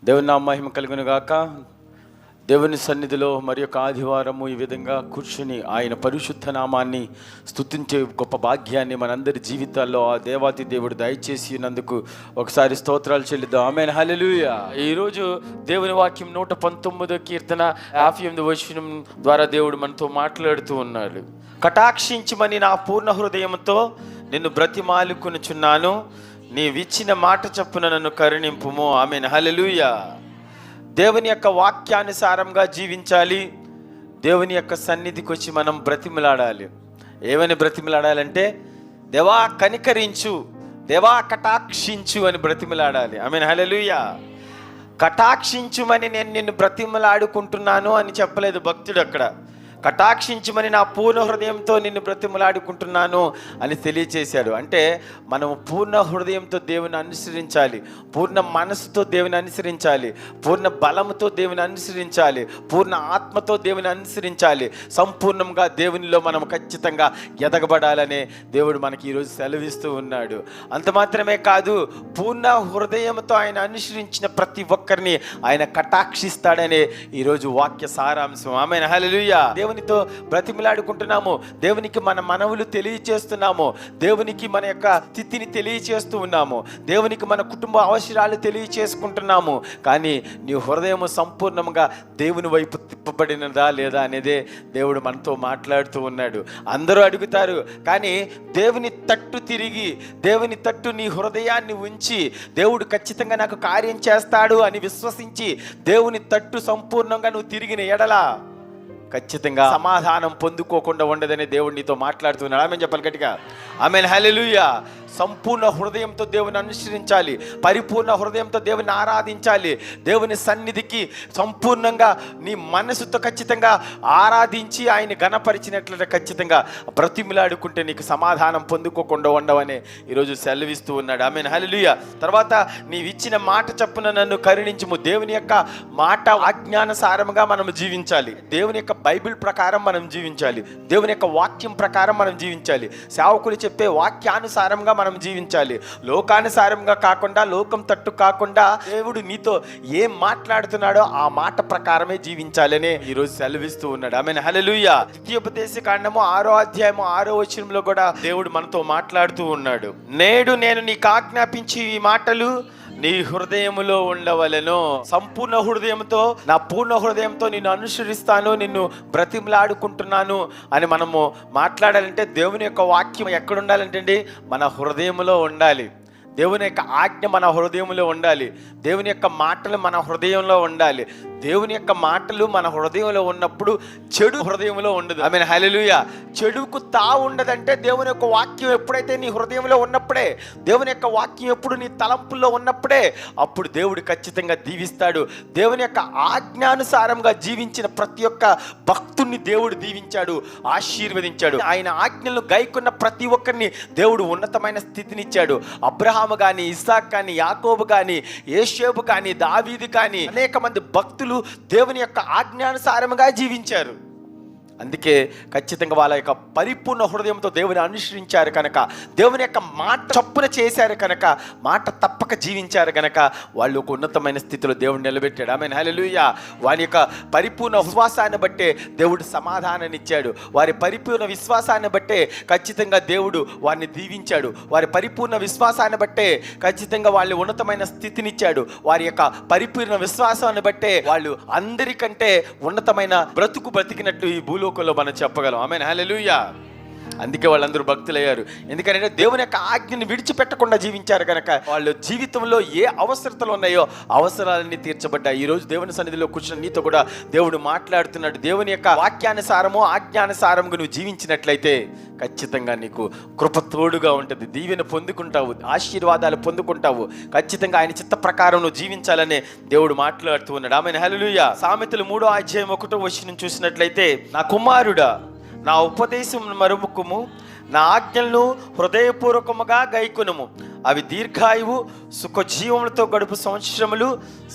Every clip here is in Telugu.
దేవుని నామ మహిమ కలుగును గాక. దేవుని సన్నిధిలో మరి యొక్క ఆదివారము ఈ విధంగా కూర్చుని ఆయన పరిశుద్ధ నామాన్ని స్తుతించే గొప్ప భాగ్యాన్ని మనందరి జీవితాల్లో ఆ దేవాతి దేవుడు దయచేసినందుకు ఒకసారి స్తోత్రాలు చెల్లిద్దాం. ఆమేన్, హల్లెలూయా. ఈరోజు దేవుని వాక్యం 119వ కీర్తన 58వ వచనం ద్వారా దేవుడు మనతో మాట్లాడుతూ ఉన్నాడు. కటాక్షించమని నా పూర్ణ హృదయంతో నిన్ను బ్రతిమాలుకొనుచున్నాను, నీవిచ్చిన మాట చొప్పున నన్ను కరుణింపుము. ఆమేన్, హల్లెలూయా. దేవుని యొక్క వాక్యానుసారంగా జీవించాలి. దేవుని యొక్క సన్నిధికి వచ్చి మనం బ్రతిమలాడాలి. ఏమని బ్రతిమలాడాలంటే, దేవా కనికరించు, దేవా కటాక్షించు అని బ్రతిమలాడాలి. ఆమేన్, హల్లెలూయా. కటాక్షించుమని నేను నిన్ను బ్రతిమలాడుకుంటున్నాను అని చెప్పలేదు భక్తుడు. అక్కడ కటాక్షించమని నా పూర్ణ హృదయంతో నిన్ను బ్రతిమలాడుకుంటున్నాను అని తెలియచేశాడు. అంటే మనం పూర్ణ హృదయంతో దేవుని అనుసరించాలి, పూర్ణ మనసుతో దేవుని అనుసరించాలి, పూర్ణ బలముతో దేవుని అనుసరించాలి, పూర్ణ ఆత్మతో దేవుని అనుసరించాలి. సంపూర్ణంగా దేవునిలో మనం ఖచ్చితంగా ఎదగబడాలనే దేవుడు మనకి ఈరోజు సెలవిస్తూ ఉన్నాడు. అంత మాత్రమే కాదు, పూర్ణ హృదయంతో ఆయన అనుసరించిన ప్రతి ఒక్కరిని ఆయన కటాక్షిస్తాడనే ఈరోజు వాక్య సారాంశం. ఆమేన్, హల్లెలూయా. దేవునితో బ్రతిమలాడుకుంటున్నాము, దేవునికి మన మనవులు తెలియచేస్తున్నాము, దేవునికి మన యొక్క స్థితిని తెలియచేస్తూ ఉన్నాము, దేవునికి మన కుటుంబ అవసరాలు తెలియచేసుకుంటున్నాము. కానీ నీ హృదయం సంపూర్ణంగా దేవుని వైపు తిప్పబడినదా లేదా అనేదే దేవుడు మనతో మాట్లాడుతూ ఉన్నాడు. అందరూ అడుగుతారు, కానీ దేవుని తట్టు తిరిగి, దేవుని తట్టు నీ హృదయాన్ని ఉంచి, దేవుడు ఖచ్చితంగా నాకు కార్యం చేస్తాడు అని విశ్వసించి దేవుని తట్టు సంపూర్ణంగా నువ్వు తిరిగిన ఎడలా ఖచ్చితంగా సమాధానం పొందుకోకుండా ఉండదని దేవుడు నీతో మాట్లాడుతున్నాడు. ఆమేన్ చెప్పాలి గట్టిగా. ఆమేన్, హల్లెలూయా. సంపూర్ణ హృదయంతో దేవుని అనుసరించాలి, పరిపూర్ణ హృదయంతో దేవుని ఆరాధించాలి. దేవుని సన్నిధికి సంపూర్ణంగా నీ మనసుతో ఖచ్చితంగా ఆరాధించి ఆయన ఘనపరిచినట్లయితే ఖచ్చితంగా బ్రతిమిలాడుకుంటే నీకు సమాధానం పొందుకోకుండా ఉండవని ఈరోజు సెలవిస్తూ ఉన్నాడు. ఆమేన్, హల్లెలూయా. తర్వాత నీవిచ్చిన మాట చొప్పున నన్ను కరుణించుము. దేవుని యొక్క మాట ఆజ్ఞానుసారంగా మనం జీవించాలి. దేవుని యొక్క బైబిల్ ప్రకారం మనం జీవించాలి, దేవుని యొక్క వాక్యం ప్రకారం మనం జీవించాలి, సేవకులు చెప్పే వాక్యానుసారంగా మనం జీవించాలి. లోకానుసారంగా కాకుండా, లోకం తట్టు కాకుండా, దేవుడు నీతో ఏం మాట్లాడుతున్నాడో ఆ మాట ప్రకారమే జీవించాలనే ఈరోజు సెలవిస్తూ ఉన్నాడు. ఆమేన్, హల్లెలూయా. ద్వితీయోపదేశ కాండము 6వ అధ్యాయము 6వ వచనంలో కూడా దేవుడు మనతో మాట్లాడుతూ ఉన్నాడు. నేడు నేను నీకు ఆజ్ఞాపించి ఈ మాటలు నీ హృదయములో ఉండవలెను. సంపూర్ణ హృదయంతో, నా పూర్ణ హృదయంతో నిన్ను అనుసరిస్తాను, నిన్ను బ్రతిమలాడుకుంటున్నాను అని మనము మాట్లాడాలంటే దేవుని యొక్క వాక్యం ఎక్కడ ఉండాలంటే అండి, మన హృదయంలో ఉండాలి. దేవుని యొక్క ఆజ్ఞ మన హృదయంలో ఉండాలి, దేవుని యొక్క మాటలు మన హృదయంలో ఉండాలి. దేవుని యొక్క మాటలు మన హృదయంలో ఉన్నప్పుడు చెడు హృదయంలో ఉండదు. ఆమేన్, హల్లెలూయా. చెడుకు తావు ఉండదంటే దేవుని యొక్క వాక్యం ఎప్పుడైతే నీ హృదయంలో ఉన్నప్పుడే, దేవుని యొక్క వాక్యం ఎప్పుడు నీ తలంపుల్లో ఉన్నప్పుడే అప్పుడు దేవుడు ఖచ్చితంగా దీవిస్తాడు. దేవుని యొక్క ఆజ్ఞానుసారంగా జీవించిన ప్రతి ఒక్క భక్తుణ్ణి దేవుడు దీవించాడు, ఆశీర్వదించాడు. ఆయన ఆజ్ఞలను గైకొన్న ప్రతి ఒక్కరిని దేవుడు ఉన్నతమైన స్థితినిచ్చాడు. అబ్రహాము కానీ, ఇస్సాకు కానీ, యాకోబు కానీ, యోసేపు కానీ, దావీదు కానీ అనేక మంది భక్తులు దేవుని యొక్క ఆజ్ఞానుసారంగా జీవించారు. అందుకే ఖచ్చితంగా వాళ్ళ యొక్క పరిపూర్ణ హృదయంతో దేవుని అనుసరించారు కనుక, దేవుని యొక్క మాట చొప్పున చేశారు కనుక, మాట తప్పక జీవించారు కనుక వాళ్ళు ఒక ఉన్నతమైన స్థితిలో దేవుడు నిలబెట్టాడు. ఆమేన్, హల్లెలూయా. వారి యొక్క పరిపూర్ణ విశ్వాసాన్ని బట్టే దేవుడు సమాధానాన్ని ఇచ్చాడు. వారి పరిపూర్ణ విశ్వాసాన్ని బట్టే ఖచ్చితంగా దేవుడు వారిని దీవించాడు. వారి పరిపూర్ణ విశ్వాసాన్ని బట్టే ఖచ్చితంగా వాళ్ళు ఉన్నతమైన స్థితినిచ్చాడు. వారి యొక్క పరిపూర్ణ విశ్వాసాన్ని బట్టే వాళ్ళు అందరికంటే ఉన్నతమైన బ్రతుకు బ్రతికినట్టు ఈ భూలో మనం చెప్పగలం. ఆమేన్, హల్లెలూయా. అందుకే వాళ్ళందరూ భక్తులయ్యారు. ఎందుకంటే దేవుని యొక్క ఆజ్ఞని విడిచిపెట్టకుండా జీవించారు కనుక వాళ్ళ జీవితంలో ఏ అవసరతలు ఉన్నాయో అవసరాలన్నీ తీర్చబడ్డాయి. ఈరోజు దేవుని సన్నిధిలో కూర్చున్న నీతో కూడా దేవుడు మాట్లాడుతున్నాడు. దేవుని యొక్క వాక్యానుసారము ఆజ్ఞానుసారము నువ్వు జీవించినట్లయితే ఖచ్చితంగా నీకు కృప తోడుగా ఉంటుంది, దీవెన పొందుకుంటావు, ఆశీర్వాదాలు పొందుకుంటావు. ఖచ్చితంగా ఆయన చిత్త ప్రకారం నువ్వు జీవించాలనే దేవుడు మాట్లాడుతూ ఉన్నాడు. ఆమేన్, హల్లెలూయా. సామెతలు 3వ అధ్యాయం 1వ వచనం చూసినట్లయితే, నా కుమారుడా నా ఉపదేశం మరుముకుము, నా ఆజ్ఞలను హృదయపూర్వకముగా గైకొనుము, అవి దీర్ఘాయువు సుఖజీవములతో గడుపు సంవత్సరములు,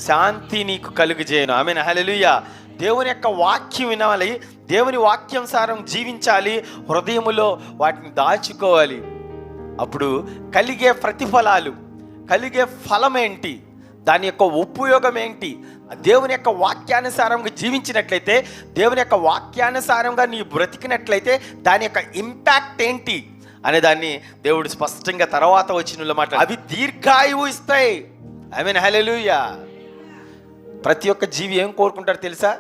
శాంతి నీకు కలుగజేయను. ఆమేన్, హల్లెలూయా. దేవుని యొక్క వాక్యం వినాలి, దేవుని వాక్యానుసారం జీవించాలి, హృదయములో వాటిని దాచుకోవాలి. అప్పుడు కలిగే ప్రతిఫలాలు, కలిగే ఫలం ఏంటి? దాని యొక్క ఉపయోగం ఏంటి, దేవుని యొక్క వాక్యానుసారంగా జీవించినట్లయితే, దేవుని యొక్క వాక్యానుసారంగా నీ బ్రతికినట్లయితే దాని యొక్క ఇంపాక్ట్ ఏంటి అనే దాన్ని దేవుడు స్పష్టంగా తర్వాత వచ్చిన మాట, అవి దీర్ఘాయువు ఇస్తాయి. ఆమేన్, హల్లెలూయా. ప్రతి ఒక్క జీవి ఏం కోరుకుంటాడు తెలుసా?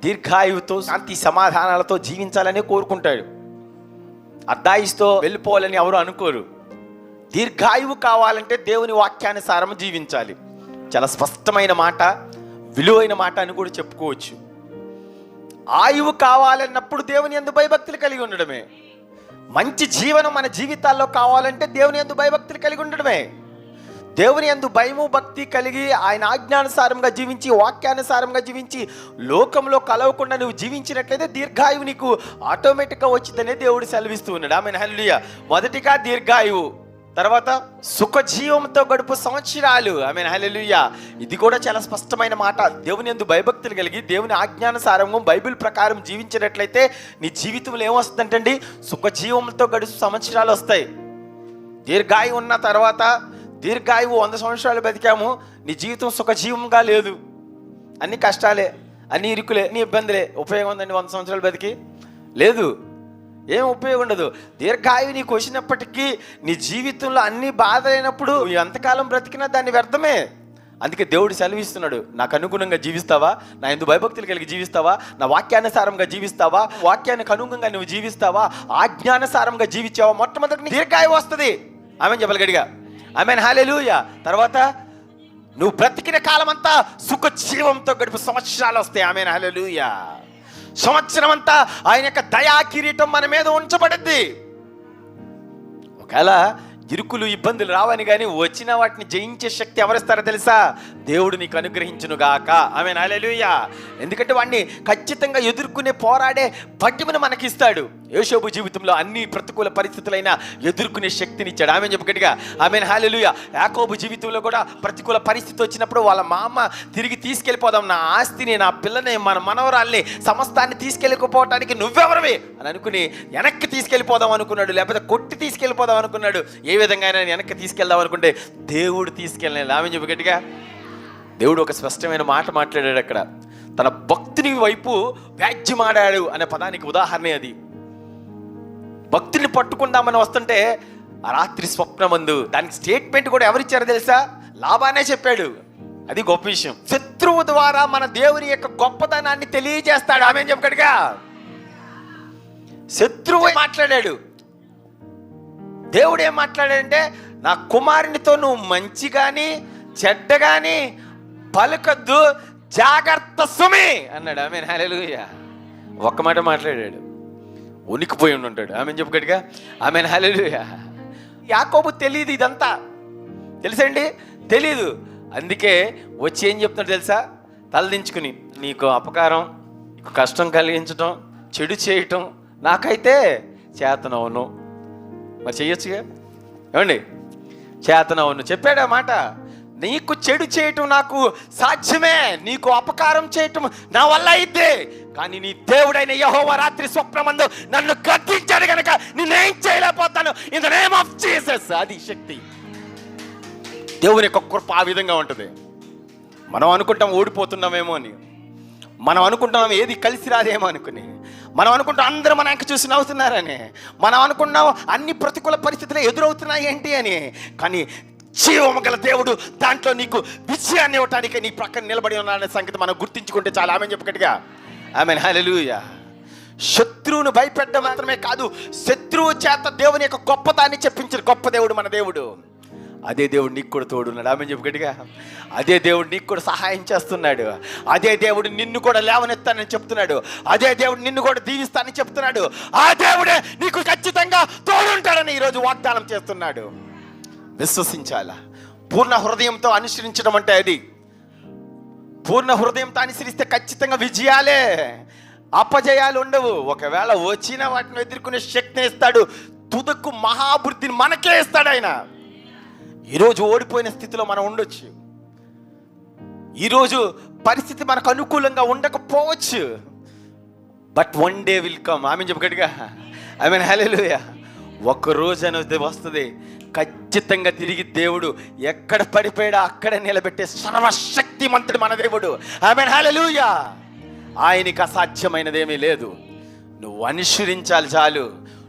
దీర్ఘాయువుతో శాంతి సమాధానాలతో జీవించాలని కోరుకుంటాడు. అర్ధాయుస్తో వెళ్ళిపోవాలని ఎవరు అనుకోరు. దీర్ఘాయువు కావాలంటే దేవుని వాక్యానుసారం జీవించాలి. చాలా స్పష్టమైన మాట, విలువైన మాట అని కూడా చెప్పుకోవచ్చు. ఆయువు కావాలన్నప్పుడు దేవుని యందు భయభక్తులు కలిగి ఉండడమే. మంచి జీవనం మన జీవితాల్లో కావాలంటే దేవుని యందు భయభక్తులు కలిగి ఉండడమే. దేవుని యందు భయము భక్తి కలిగి ఆయన ఆజ్ఞానుసారంగా జీవించి, వాక్యానుసారంగా జీవించి, లోకంలో కలవకుండా నువ్వు జీవించినట్లయితే దీర్ఘాయువు నీకు ఆటోమేటిక్గా వచ్చిందనే దేవుడు సెలవిస్తూ ఉన్నాడు. ఆమేన్, హల్లెలూయా. మొదటిగా దీర్ఘాయువు, తర్వాత సుఖజీవంతో గడుపు సంవత్సరాలు. ఆమేన్, హల్లెలూయా. ఇది కూడా చాలా స్పష్టమైన మాట. దేవుని యందు భయభక్తులు కలిగి దేవుని ఆజ్ఞానుసారంగా బైబిల్ ప్రకారం జీవించినట్లయితే నీ జీవితంలో ఏమొస్తుందంటండి? సుఖజీవంతో గడుపు సంవత్సరాలు వస్తాయి. దీర్ఘాయువు ఉన్న తర్వాత, దీర్ఘాయువు 100 సంవత్సరాలు బతికాము, నీ జీవితం సుఖజీవంగా లేదు, అన్ని కష్టాలే, అన్ని ఇరుకులే, అన్ని ఇబ్బందులే. ఉపయోగం ఉందండి 100 సంవత్సరాలు బతికి? లేదు, ఏం ఉపయోగం ఉండదు. దీర్ఘాయువు నీకు వచ్చినప్పటికీ నీ జీవితంలో అన్ని బాధలైనప్పుడు ఎంతకాలం బ్రతికినా దాన్ని వ్యర్థమే. అందుకే దేవుడు సెలవిస్తున్నాడు, నాకు అనుగుణంగా జీవిస్తావా, నా యందు భయభక్తులు కలిగి జీవిస్తావా, నా వాక్యానుసారంగా జీవిస్తావా, వాక్యానికి అనుగుణంగా నువ్వు జీవిస్తావా, ఆజ్ఞానుసారంగా జీవించావా, మొట్టమొదటి దీర్ఘాయువు వస్తుంది. ఆమేన్ చెప్పాలి గట్టిగా. ఆమేన్, హల్లెలూయా. తర్వాత నువ్వు బ్రతికిన కాలం అంతా సుఖజీవంతో గడుపు సంవత్సరాలు వస్తాయి. ఆమేన్, హల్లెలూయా. సంవత్సరం అంతా ఆయన యొక్క దయా కిరీటం మన మీద ఉంచబడింది. ఒకవేళ ఇరుకులు ఇబ్బందులు రావని కానీ వచ్చిన వాటిని జయించే శక్తి ఎవరిస్తారో తెలుసా? దేవుడు నీకు అనుగ్రహించును గాక. ఆమేన్, హల్లెలూయా. ఎందుకంటే వాడిని ఖచ్చితంగా ఎదుర్కొనే పోరాడే పట్టిమను మనకిస్తాడు. యోషోబు జీవితంలో అన్ని ప్రతికూల పరిస్థితులైనా ఎదుర్కొనే శక్తిని ఇచ్చాడు. ఆమేన్ చెప్పగట్టిగా. ఆమేన్, హల్లెలూయా. యాకోబు జీవితంలో కూడా ప్రతికూల పరిస్థితి వచ్చినప్పుడు వాళ్ళ మా అమ్మ తిరిగి తీసుకెళ్ళిపోదాం, నా ఆస్తిని, నా పిల్లని, మన మనవరాల్ని, సమస్తాన్ని తీసుకెళ్ళిపోవటానికి నువ్వెవరివి అని అనుకుని వెనక్కి తీసుకెళ్ళిపోదాం అనుకున్నాడు, లేకపోతే కొట్టి తీసుకెళ్ళిపోదాం అనుకున్నాడు. ఏ విధంగా అయినా వెనక్కి తీసుకెళ్దాం అనుకుంటే దేవుడు తీసుకెళ్ళలేదు. ఆమేన్ చెప్పగట్టిగా. దేవుడు ఒక స్పష్టమైన మాట మాట్లాడాడు అక్కడ. తన భక్తుని వైపు వ్యాజ్యమాడాడు అనే పదానికి ఉదాహరణ అది. భక్తుని పట్టుకుందామని వస్తుంటే ఆ రాత్రి స్వప్నమందు, దానికి స్టేట్మెంట్ కూడా ఎవరిచ్చారో తెలుసా? లాబానే చెప్పాడు. అది గొప్ప విషయం. శత్రువు ద్వారా మన దేవుని యొక్క గొప్పతనాన్ని తెలియజేస్తాడు. ఆమేన్ చెప్పగట్టిగా. శత్రువు మాట్లాడాడు. దేవుడు ఏం మాట్లాడాడంటే, నా కుమారునితో నువ్వు మంచి కానీ చెడ్డ కానీ పలకద్దు, జాగ్రత్త సుమి అన్నాడు. ఆమేన్, హల్లెలూయా. ఒక్క మాట మాట్లాడాడు, ఉనికిపోయి ఉంటాడు. ఆమేన్ చెప్పగట్టిగా. ఆమేన్, హల్లెలూయా. యాకోబు తెలియదు ఇదంతా, తెలుసండి, తెలీదు. అందుకే వచ్చి ఏం చెప్తున్నాడు తెలుసా? తలదించుకుని, నీకు అపకారం, నీకు కష్టం కలిగించటం, చెడు చేయటం నాకైతే చేతనవును. మరి చెయ్యొచ్చుగా, ఏమండి? చేతనవును చెప్పాడు ఆ మాట. నీకు చెడు చేయటం నాకు సాధ్యమే, నీకు అపకారం చేయటం నా వల్ల అయితే, కానీ నీ దేవుడైన యెహోవా రాత్రి స్వప్నమందు నన్ను గద్దించాడు కనుక నేనేం చేయలేకపోతాను. In the name of Jesus. అది శక్తి. దేవుని యొక్క కృప ఆ విధంగా ఉంటుంది. మనం అనుకుంటాం ఓడిపోతున్నామేమో అని, మనం అనుకుంటున్నాం ఏది కలిసి రాదేమో అనుకుని, మనం అనుకుంటాం అందరూ మన వెనక చూసి నవ్వుతున్నారని, మనం అనుకున్నాం అన్ని ప్రతికూల పరిస్థితులు ఎదురవుతున్నాయి ఏంటి అని. కానీ జీవము గల దేవుడు దాంట్లో నీకు విజయాన్ని ఇవ్వటానికి నీ ప్రక్కన నిలబడి ఉన్నాడనే సంగతి మనం గుర్తించుకుంటే చాలా. ఆమేన్ చెప్పగట్టిగా. ఆమేన్, హల్లెలూయా. శత్రువును భయపెట్టడం మాత్రమే కాదు, శత్రువు చేత దేవుని యొక్క గొప్పతాన్ని చెప్పించారు. గొప్ప దేవుడు మన దేవుడు. అదే దేవుడు నీకు కూడా తోడున్నాడు. ఆమేన్ చెప్పగట్టిగా. అదే దేవుడు నీకు కూడా సహాయం చేస్తున్నాడు. అదే దేవుడు నిన్ను కూడా లేవనెత్తానని చెప్తున్నాడు. అదే దేవుడు నిన్ను కూడా దీవిస్తానని చెప్తున్నాడు. ఆ దేవుడే నీకు ఖచ్చితంగా తోడుంటాడని ఈరోజు వాగ్దానం చేస్తున్నాడు. విశ్వసించాలా? పూర్ణ హృదయంతో అనుసరించడం అంటే అది. పూర్ణ హృదయంతో అనుసరిస్తే ఖచ్చితంగా విజయాలే, అపజయాలు ఉండవు. ఒకవేళ వచ్చిన వాటిని ఎదుర్కొనే శక్తిని ఇస్తాడు. తుదకు మహాభివృద్ధిని మనకే ఇస్తాడు ఆయన. ఈరోజు ఓడిపోయిన స్థితిలో మనం ఉండొచ్చు, ఈరోజు పరిస్థితి మనకు అనుకూలంగా ఉండకపోవచ్చు, but one day will come. Amen చెప్పగట్టిగా. Amen, hallelujah. ఒక రోజు అనేది వస్తుంది, ఖచ్చితంగా తిరిగి దేవుడు ఎక్కడ పడిపోయాడో అక్కడ నిలబెట్టే సర్వశక్తిమంతుడు మన దేవుడు. ఆమేన్, హల్లెలూయా. ఆయనకి అసాధ్యమైనదేమీ లేదు. నువ్వు అనుసరించాలి చాలు,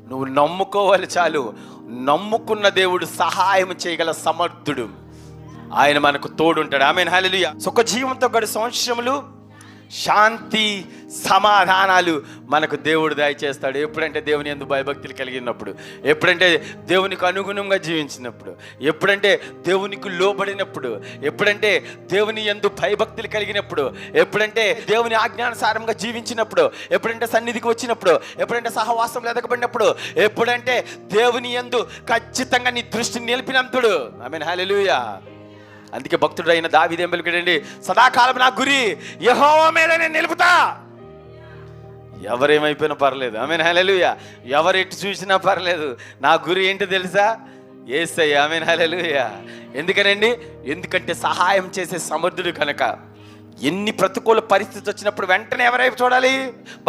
నువ్వు నమ్ముకోవాలి చాలు. నమ్ముకున్న దేవుడు సహాయం చేయగల సమర్థుడు, ఆయన మనకు తోడుంటాడు. ఆమేన్, హల్లెలూయా. సుఖ జీవంతో గడు సంవత్సరములు, శాంతి సమాధానాలు మనకు దేవుడు దయచేస్తాడు. ఎప్పుడంటే దేవుని యందు భయభక్తులు కలిగినప్పుడు, ఎప్పుడంటే దేవునికి అనుగుణంగా జీవించినప్పుడు, ఎప్పుడంటే దేవునికి లోబడినప్పుడు, ఎప్పుడంటే దేవుని యందు భయభక్తులు కలిగినప్పుడు, ఎప్పుడంటే దేవుని ఆజ్ఞానుసారంగా జీవించినప్పుడు, ఎప్పుడంటే సన్నిధికి వచ్చినప్పుడు, ఎప్పుడంటే సహవాసం ఎదగబడినప్పుడు, ఎప్పుడంటే దేవుని యందు ఖచ్చితంగా నీ దృష్టిని నిలిపినంతుడు. ఆమేన్, హల్లెలూయా. అందుకే భక్తుడు అయిన దావీదు ఏం పలికాడండి? సదాకాలం నా గురి యెహోవా మీద నేను నిలుపుతా. ఎవరేమైపోయినా పర్లేదు. ఆమేన్, హల్లెలూయా. ఎవరెటు చూసినా పర్లేదు, నా గురి ఏంటి తెలుసా? యేసయ్య. ఆమేన్, హల్లెలూయా. ఎందుకనండి? ఎందుకంటే సహాయం చేసే సమర్థుడు కనుక. ఎన్ని ప్రతికూల పరిస్థితి వచ్చినప్పుడు వెంటనే ఎవరైపు చూడాలి?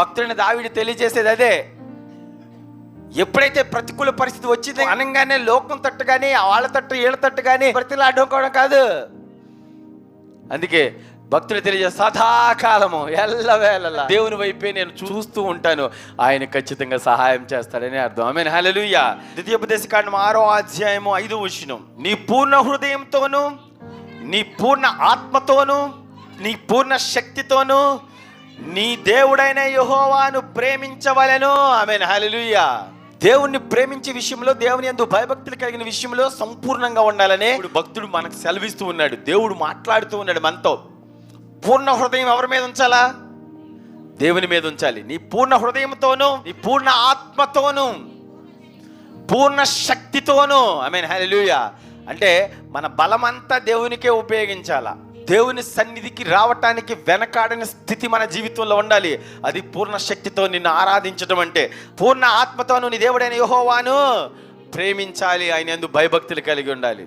భక్తుడైన దావీదు తెలియజేసేది అదే. ఎప్పుడైతే ప్రతికూల పరిస్థితి వచ్చింది అనగానే లోకం తట్టు కానీ, వాళ్ళ తట్టు వీళ్ళ తట్టు కానీ ప్రతిలా అడ్డుకోవడం కాదు. అందుకే భక్తులు తెలియజేస్తారు, సదాకాలము ఎల్లవేళలా దేవుని వైపే నేను చూస్తూ ఉంటాను, ఆయన ఖచ్చితంగా సహాయం చేస్తాడని అర్థం. ఆమేన్, హల్లెలూయా. ద్వితీయోపదేశకాండం 6వ అధ్యాయము 5వ వచనం, నీ పూర్ణ హృదయంతోను, నీ పూర్ణ ఆత్మతోను, నీ పూర్ణ శక్తితోను నీ దేవుడైన యెహోవాను ప్రేమించవలెను. ఆమేన్, హల్లెలూయా. దేవుణ్ణి ప్రేమించే విషయంలో, దేవుని యందు భయభక్తులు కలిగిన విషయంలో సంపూర్ణంగా ఉండాలని భక్తుడు మనకు సెలవిస్తూ ఉన్నాడు. దేవుడు మాట్లాడుతూ ఉన్నాడు మనతో. పూర్ణ హృదయం ఎవరి మీద ఉంచాలా? దేవుని మీద ఉంచాలి. నీ పూర్ణ హృదయంతోను, నీ పూర్ణ ఆత్మతోను, పూర్ణ శక్తితోను. ఆమేన్, హల్లెలూయా. అంటే మన బలమంతా దేవునికే ఉపయోగించాలా. దేవుని సన్నిధికి రావటానికి వెనకాడని స్థితి మన జీవితంలో ఉండాలి. అది పూర్ణ శక్తితో నిన్ను ఆరాధించడం అంటే. పూర్ణ ఆత్మతోను నీ దేవుడైన యెహోవాను ప్రేమించాలి, ఆయన యందు భయభక్తులు కలిగి ఉండాలి.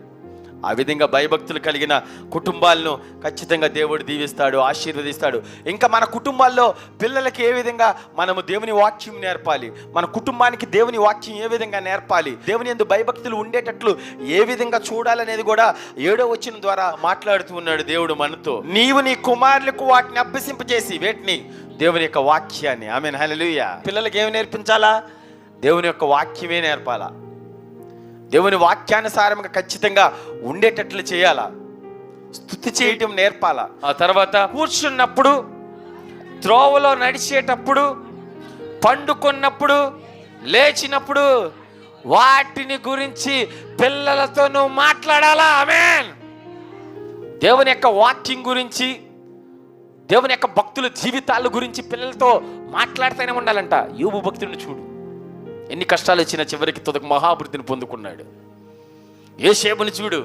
ఆ విధంగా భయభక్తులు కలిగిన కుటుంబాలను ఖచ్చితంగా దేవుడు దీవిస్తాడు, ఆశీర్వదిస్తాడు. ఇంకా మన కుటుంబాల్లో పిల్లలకి ఏ విధంగా మనము దేవుని వాక్యం నేర్పాలి, మన కుటుంబానికి దేవుని వాక్యం ఏ విధంగా నేర్పాలి, దేవుని యందు భయభక్తులు ఉండేటట్లు ఏ విధంగా చూడాలనేది కూడా 7వ వచనం ద్వారా మాట్లాడుతూ ఉన్నాడు దేవుడు మనతో. నీవు నీ కుమారులకు వాటిని అభ్యసింపజేసి, వేటిని? దేవుని యొక్క వాక్యాన్ని. ఆమేన్, హల్లెలూయా. పిల్లలకి ఏమి నేర్పించాలా? దేవుని యొక్క వాక్యమే నేర్పాలా. దేవుని వాక్యానుసారంగా ఖచ్చితంగా ఉండేటట్లు చేయాలా. స్తుతి చేయటం నేర్పాలా. ఆ తర్వాత కూర్చున్నప్పుడు, త్రోవలో నడిచేటప్పుడు, పండుకున్నప్పుడు, లేచినప్పుడు వాటిని గురించి పిల్లలతో నువ్వు మాట్లాడాలా. ఆమేన్. దేవుని యొక్క వాక్యం గురించి, దేవుని యొక్క భక్తుల జీవితాల గురించి పిల్లలతో మాట్లాడుతూనే ఉండాలంట. యోబు భక్తుడిని చూడు, ఎన్ని కష్టాలు వచ్చినా చివరికి తుదకు మహాభివృద్ధిని పొందుకున్నాడు. యోసేపుని చూడు,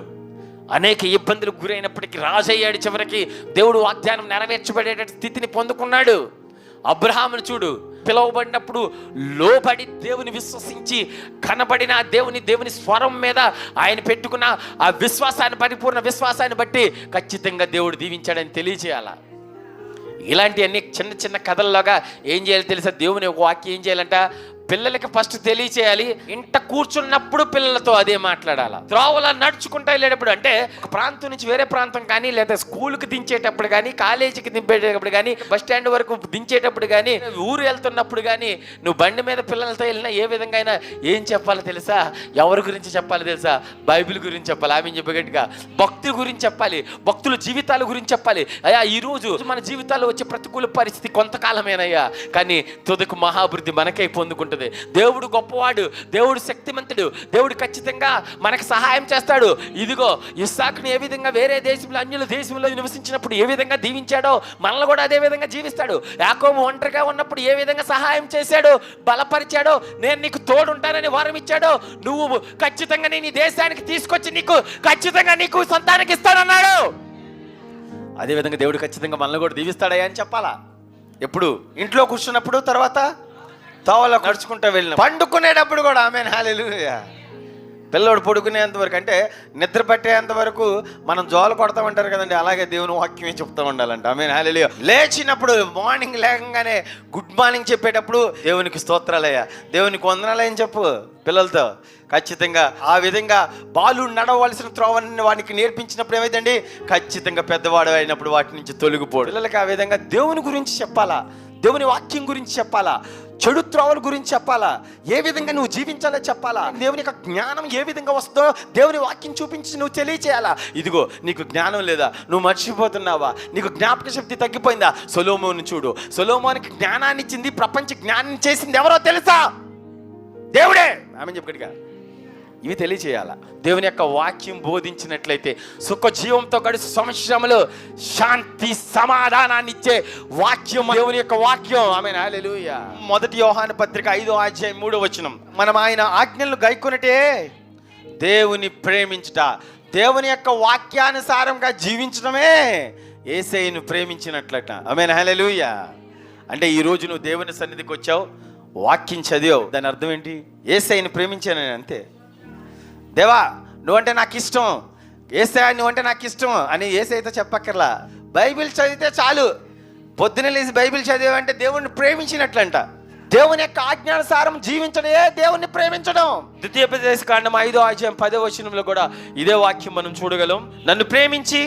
అనేక ఇబ్బందులకు గురైనప్పటికీ రాజయ్యాడు, చివరికి దేవుడు వాగ్దానం నెరవేర్చబడేట స్థితిని పొందుకున్నాడు. అబ్రహామును చూడు, పిలువబడినప్పుడు లోబడి దేవుని విశ్వసించి కనబడిన దేవుని స్వరం మీద ఆయన పెట్టుకున్న ఆ విశ్వాసాన్ని, పరిపూర్ణ విశ్వాసాన్ని బట్టి ఖచ్చితంగా దేవుడు దీవించాడని తెలియజేయాల. ఇలాంటి అన్ని చిన్న చిన్న కథల్లాగా ఏం చేయాలి తెలుసా? దేవుని ఒక వాక్యం ఏం చేయాలంట? పిల్లలకి ఫస్ట్ తెలియచేయాలి. ఇంట కూర్చున్నప్పుడు పిల్లలతో అదే మాట్లాడాలి. త్రోవలా నడుచుకుంటా వెళ్ళేటప్పుడు, అంటే ఒక ప్రాంతం నుంచి వేరే ప్రాంతం కానీ, లేదా స్కూల్కి దించేటప్పుడు కానీ, కాలేజీకి దింపేటప్పుడు కానీ, బస్ స్టాండ్ వరకు దించేటప్పుడు కానీ, ఊరు వెళ్తున్నప్పుడు కానీ, నువ్వు బండి మీద పిల్లలతో వెళ్ళినా ఏ విధంగా అయినా ఏం చెప్పాలో తెలుసా? ఎవరి గురించి చెప్పాలి తెలుసా? బైబిల్ గురించి చెప్పాలి. ఆమె చెప్పగట్టుగా భక్తుల గురించి చెప్పాలి, భక్తుల జీవితాల గురించి చెప్పాలి. అయ్యా, ఈరోజు మన జీవితాల్లో వచ్చే ప్రతికూల పరిస్థితి కొంతకాలమేనయ్యా, కానీ తుదకు మహాభివృద్ధి మనకై పొందుకుంటుంది. దేవుడు గొప్పవాడు, దేవుడు శక్తిమంతుడు, దేవుడు ఖచ్చితంగా మనకు సహాయం చేస్తాడు. ఇదిగో ఇస్సాకుని ఏ విధంగా వేరే దేశంలో, అన్యుల దేశంలో నివసించినప్పుడు ఏ విధంగా దీవించాడో మనల్ని కూడా అదే విధంగా జీవిస్తాడు. యాకోబు ఒంటరిగా ఉన్నప్పుడు ఏ విధంగా సహాయం చేశాడో, బలపరిచాడో, నేను నీకు తోడుంటానని వరం ఇచ్చాడో, నువ్వు ఖచ్చితంగా నేను ఈ దేశానికి తీసుకొచ్చి నీకు ఖచ్చితంగా నీకు సంతానానికి ఇస్తానన్నాడు. అదేవిధంగా దేవుడు ఖచ్చితంగా మనల్ని కూడా దీవిస్తాడయ్యా అని చెప్పాలా. ఎప్పుడు? ఇంట్లో కూర్చున్నప్పుడు, తర్వాత తోవలో నడుచుకుంటూ వెళ్ళిన, పండుకునేటప్పుడు కూడా. ఆమేన్, హల్లెలూయా. పిల్లోడు పడుకునేంత వరకు, అంటే నిద్ర పట్టేంత వరకు మనం జోలు కొడతామంటారు కదండి, అలాగే దేవుని వాక్యమే చెప్తూ ఉండాలంట. ఆమేన్, హల్లెలూయా. లేచినప్పుడు మార్నింగ్ లేకంగానే గుడ్ మార్నింగ్ చెప్పేటప్పుడు దేవునికి స్తోత్రాలయ్యా, దేవునికి వందనాలయ్యని చెప్పు పిల్లలతో. ఖచ్చితంగా ఆ విధంగా బాలు నడవలసిన త్రోవని వానికి నేర్పించినప్పుడు ఏమైందండి, ఖచ్చితంగా పెద్దవాడు అయినప్పుడు వాటి నుంచి తొలగిపోడు. పిల్లలకి ఆ విధంగా దేవుని గురించి చెప్పాలా, దేవుని వాక్యం గురించి చెప్పాలా, చెడు త్రోవల గురించి చెప్పాలా, ఏ విధంగా నువ్వు జీవించాలో చెప్పాలా, దేవుని యొక్క జ్ఞానం ఏ విధంగా వస్తుందో దేవుని వాక్యం చూపించి నువ్వు తెలియచేయాలా. ఇదిగో నీకు జ్ఞానం లేదా, నువ్వు మర్చిపోతున్నావా, నీకు జ్ఞాపక శక్తి తగ్గిపోయిందా, సొలొమోను చూడు. సొలొమోనుకి జ్ఞానాన్ని ఇచ్చింది, ప్రపంచ జ్ఞానం చేసింది ఎవరో తెలుసా, దేవుడే. ఆమె చెప్పగడిగా ఇవి తెలియచేయాలా. దేవుని యొక్క వాక్యం బోధించినట్లయితే సుఖ జీవంతో గడిచి సంవత్సరములు శాంతి సమాధానాన్ని ఇచ్చే వాక్యం దేవుని యొక్క వాక్యం. ఆమేన్, హల్లెలూయా. 1 యోహాను పత్రిక 5వ అధ్యాయం 3వ వచనం, మనం ఆయన ఆజ్ఞలను గైకొనటే దేవుని ప్రేమించుట, దేవుని యొక్క వాక్యానుసారంగా జీవించడమే యేసయ్యను ప్రేమించినట్లట. ఆమేన్, హల్లెలూయా. అంటే ఈరోజు నువ్వు దేవుని సన్నిధికి వచ్చావు, వాక్యం చదివావు, దాని అర్థం ఏంటి, యేసయ్యను ప్రేమించాను అంతే. దేవా నువ్వంటే నాకు ఇష్టం, యేసయ్య నువ్వంటే నాకు ఇష్టం అని యేసయ్యతో చెప్పక్కర్లా. బైబిల్ చదివితే చాలు, పొద్దున లేచి బైబిల్ చదివావంటే దేవుణ్ణి ప్రేమించినట్లంట. దేవుని యొక్క ఆజ్ఞానుసారం జీవించడమే దేవుణ్ణి ప్రేమించడం. ద్వితీయోపదేశకాండం 5వ అధ్యాయం 10వ వచనంలో కూడా ఇదే వాక్యం మనం చూడగలం. నన్ను ప్రేమించి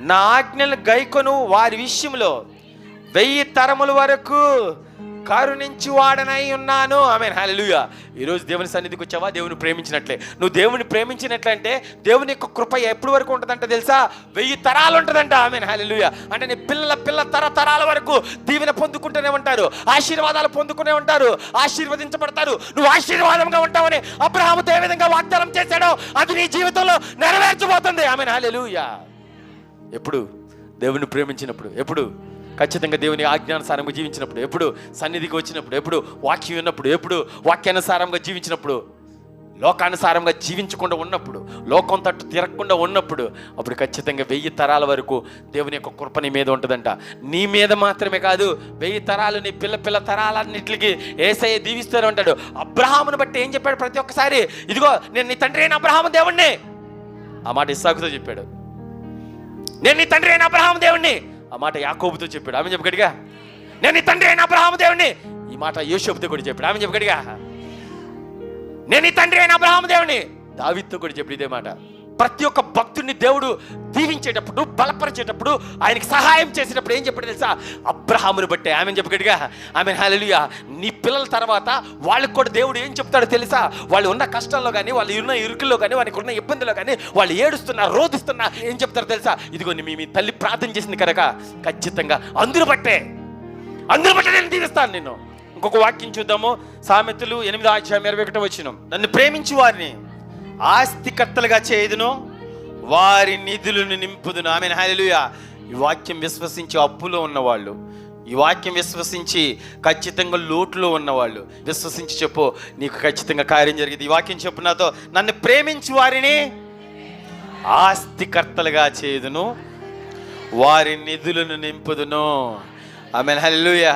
నా ఆజ్ఞలు గైకొను వారి విషయంలో 1000 తరముల వరకు కరుణించి వాడనై ఉన్నాను. ఆమేన్, హల్లెలూయా. ఈరోజు దేవుని సన్నిధికి వచ్చావా, దేవుని ప్రేమించినట్లే. నువ్వు దేవుని ప్రేమించినట్లంటే దేవుని యొక్క కృప ఎప్పటి వరకు ఉంటుందంట తెలుసా, 1000 తరాలు ఉంటుందంట. ఆమేన్, హల్లెలూయా. అంటే నీ పిల్ల తరాల వరకు దీవెన పొందుకుంటూనే ఉంటారు, ఆశీర్వాదాలు పొందుకునే ఉంటారు, ఆశీర్వదించబడతారు. నువ్వు ఆశీర్వాదంగా ఉంటావని అబ్రహాముతో ఏ విధంగా వాగ్దానం చేశాడో అది నీ జీవితంలో నెరవేర్చబోతుంది. ఆమేన్, హల్లెలూయా. ఎప్పుడు దేవుని ప్రేమించినప్పుడు, ఎప్పుడు ఖచ్చితంగా దేవుని ఆజ్ఞానుసారంగా జీవించినప్పుడు, ఎప్పుడు సన్నిధికి వచ్చినప్పుడు, ఎప్పుడు వాక్యం విన్నప్పుడు, ఎప్పుడు వాక్యానుసారంగా జీవించినప్పుడు, లోకానుసారంగా జీవించకుండా ఉన్నప్పుడు, లోకం తట్టు తిరగకుండా ఉన్నప్పుడు, అప్పుడు ఖచ్చితంగా 1000 తరాల వరకు దేవుని యొక్క కృప నీ మీద ఉంటుందంట. నీ మీద మాత్రమే కాదు, 1000 తరాలు నీ పిల్ల తరాలన్నిటికి యేసయ్య దీవిస్తూనే ఉంటాడు. అబ్రహామును బట్టి ఏం చెప్పాడు ప్రతి ఒక్కసారి, ఇదిగో నేను నీ తండ్రి అయిన అబ్రహాము దేవుణ్ణి. ఆ మాట ఇస్సాకుతో చెప్పాడు, నేను నీ తండ్రి అయిన అబ్రహాము దేవుణ్ణి. ఆ మాట యాకోబుతో చెప్పాడు. ఆమె చెప్పగడిగా, నేను నీ తండ్రి అయిన అబ్రహాము దేవుణ్ణి. ఈ మాట యోసేపుతో కూడా చెప్పాడు. ఆమె చెప్పగడిగా, నేను నీ తండ్రి అయిన అబ్రహాము దేవుణ్ణి. దావీదుతో కూడా చెప్పాడు ఇదే మాట. ప్రతి ఒక్క భక్తుడిని దేవుడు దీవించేటప్పుడు, బలపరిచేటప్పుడు, ఆయనకి సహాయం చేసేటప్పుడు ఏం చెప్పాడు తెలుసా, అబ్రహామును బట్టే. ఆమె చెప్పగడిగా, ఆమెన్, హల్లెలూయా. నీ పిల్లల తర్వాత వాళ్ళకి కూడా దేవుడు ఏం చెప్తాడో తెలుసా, వాళ్ళు ఉన్న కష్టంలో కానీ, వాళ్ళు ఉన్న ఇరుకుల్లో కానీ, వాళ్ళకి ఉన్న ఇబ్బందుల్లో కానీ, వాళ్ళు ఏడుస్తున్నా రోధిస్తున్నా ఏం చెప్తారో తెలుసా, ఇదిగో మీ తల్లి ప్రార్థన చేసింది కనుక ఖచ్చితంగా అందరూ బట్టే నేను దీవిస్తాను నిన్ను. ఇంకొక వాక్యం చూద్దాము, సామెతలు 8వ అధ్యాయం 21వ వచనం, నన్ను ప్రేమించు వారిని ఆస్తికర్తలుగా చేయుదును, వారి నిధులను నింపుదును. ఆమేన్, హల్లెలూయా. ఈ వాక్యం విశ్వసించి అప్పులో ఉన్నవాళ్ళు, ఈ వాక్యం విశ్వసించి ఖచ్చితంగా లోటులో ఉన్నవాళ్ళు విశ్వసించి చెప్పు, నీకు ఖచ్చితంగా కార్యం జరిగింది. ఈ వాక్యం చెప్పు నాతో, నన్ను ప్రేమించు వారిని ఆస్తికర్తలుగా చేయుదును, వారి నిధులను నింపుదును. ఆమేన్, హల్లెలూయా,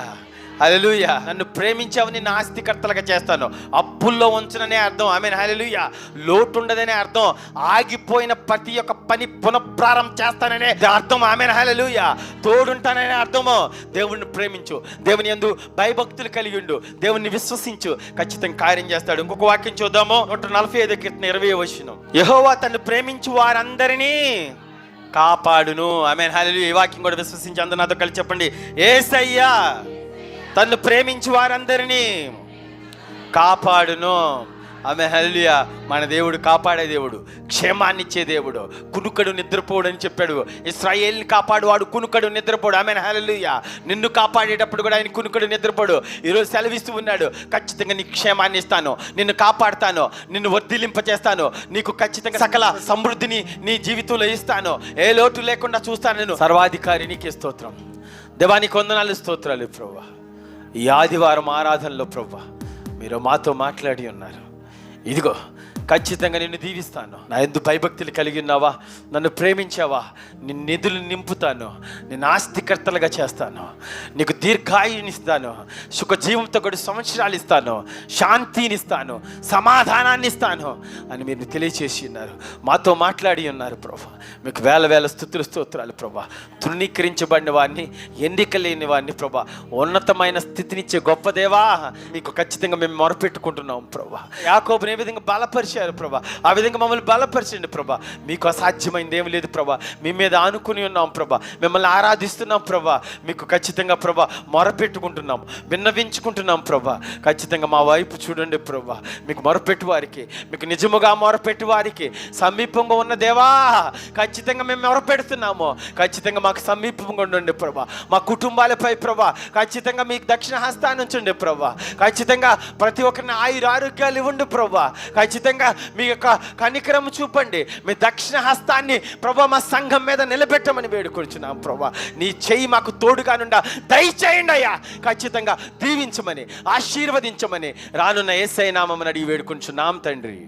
హల్లెలూయా. నన్ను ప్రేమించావు, నిన్ను ఆస్తికర్తలుగా చేస్తాను. అప్పుల్లో ఉంచననే అర్థం. ఆమేన్, హల్లెలూయా. లోటు ఉండదనే అర్థం. ఆగిపోయిన ప్రతి ఒక్క పని పునఃప్రారంభం చేస్తాననే అర్థం. ఆమేన్, హల్లెలూయా. తోడుంటాననే అర్థము. దేవుణ్ణి ప్రేమించు, దేవుని యందు భయభక్తులు కలిగి ఉండు, దేవుణ్ణి విశ్వసించు, ఖచ్చితంగా కార్యం చేస్తాడు. ఇంకొక వాక్యం చూద్దాము, 145 కీర్తన 20వ వచనం, యెహోవా తన్ను ప్రేమించు వారందరినీ కాపాడును. ఆమేన్, హల్లెలూయా. ఈ వాక్యం కూడా విశ్వసించి అందరూ నాతో కలిసి చెప్పండి, యేసయ్యా తన్ను ప్రేమించి వారందరినీ కాపాడును. ఆమేన్, హల్లెలూయా. మన దేవుడు కాపాడే దేవుడు, క్షేమాన్ని ఇచ్చే దేవుడు. కునుకడు నిద్రపోడు అని చెప్పాడు. ఇశ్రాయేలుని కాపాడువాడు కునుకడు నిద్రపోడు. ఆమేన్, హల్లెలూయా. నిన్ను కాపాడేటప్పుడు కూడా ఆయన కునుకడు నిద్రపోడు. ఈరోజు సెలవిస్తూ ఉన్నాడు, ఖచ్చితంగా నీకు క్షేమాన్ని ఇస్తాను, నిన్ను కాపాడుతాను, నిన్ను వర్ధిలింపచేస్తాను, నీకు ఖచ్చితంగా సకల సమృద్ధిని నీ జీవితంలో ఇస్తాను, ఏ లోటు లేకుండా చూస్తాను. నేను సర్వాధికారి, నీకే స్తోత్రం దేవానికి వందనాలు, స్తోత్రాలు ప్రభువా. ఈ ఆదివారం ఆరాధనలో ప్రభువా మీరు మాతో మాట్లాడి ఉన్నారు. ఇదిగో ఖచ్చితంగా నిన్ను దీవిస్తాను. నా యందు భయభక్తులు కలిగి ఉన్నావా, నన్ను ప్రేమించావా, నిన్ను నిధులు నింపుతాను, నిన్ను ఆస్తికర్తలుగా చేస్తాను, నీకు దీర్ఘాయునిస్తాను, సుఖజీవంతో కూడా సంవత్సరాలు ఇస్తాను, శాంతిని ఇస్తాను, సమాధానాన్ని ఇస్తాను అని మీరు తెలియచేసి ఉన్నారు, మాతో మాట్లాడి ఉన్నారు ప్రభా. మీకు వేల వేల స్తుతులు స్తోత్రాలు ప్రభా. తృణీకరించబడిన వాడిని, ఎన్నిక లేని వాడిని ప్రభా, ఉన్నతమైన స్థితినిచ్చే గొప్ప దేవా, మీకు ఖచ్చితంగా మేము మొరపెట్టుకుంటున్నాం ప్రభా. యాకోబుని ఏ విధంగా బలపరిచారు ప్రభా, ఆ విధంగా మమ్మల్ని బలపరిచండి ప్రభా. మీకు అసాధ్యమైంది ఏమి లేదు ప్రభా. మీ మీద ఆనుకుని ఉన్నాం ప్రభా, మిమ్మల్ని ఆరాధిస్తున్నాం ప్రభా. మీకు ఖచ్చితంగా ప్రభా మొరపెట్టుకుంటున్నాం, విన్నవించుకుంటున్నాం ప్రభా. ఖచ్చితంగా మా వైపు చూడండి ప్రభా. మీకు మొరపెట్టు వారికి, మీకు నిజముగా మొరపెట్టు వారికి సమీపంగా ఉన్న దేవా, ఖచ్చితంగా మేము మొరపెడుతున్నాము. ఖచ్చితంగా మాకు సమీపంగా ఉండండి ప్రభా. మా కుటుంబాలపై ప్రభా ఖచ్చితంగా మీకు దక్షిణ హస్తాన్ని ఉంచండి ప్రభా. ఖచ్చితంగా ప్రతి ఒక్కరిని ఆరోగ్యాలు ఇవ్వండి ప్రభా. ఖచ్చితంగా మీ యొక్క కనికరం చూపండి, మీ దక్షిణ హస్తాన్ని ప్రభా మా సంఘం మీద నిలబెట్టమని వేడుకొచ్చున్నాం ప్రభా. నీ చెయ్యి మాకు తోడుగా నుండా దయచేయండి అయ్యా. ఖచ్చితంగా దీవించమని, ఆశీర్వదించమని రానున్న యేసయ్య నామమున అడిగి వేడుకొంచున్నాం తండ్రి.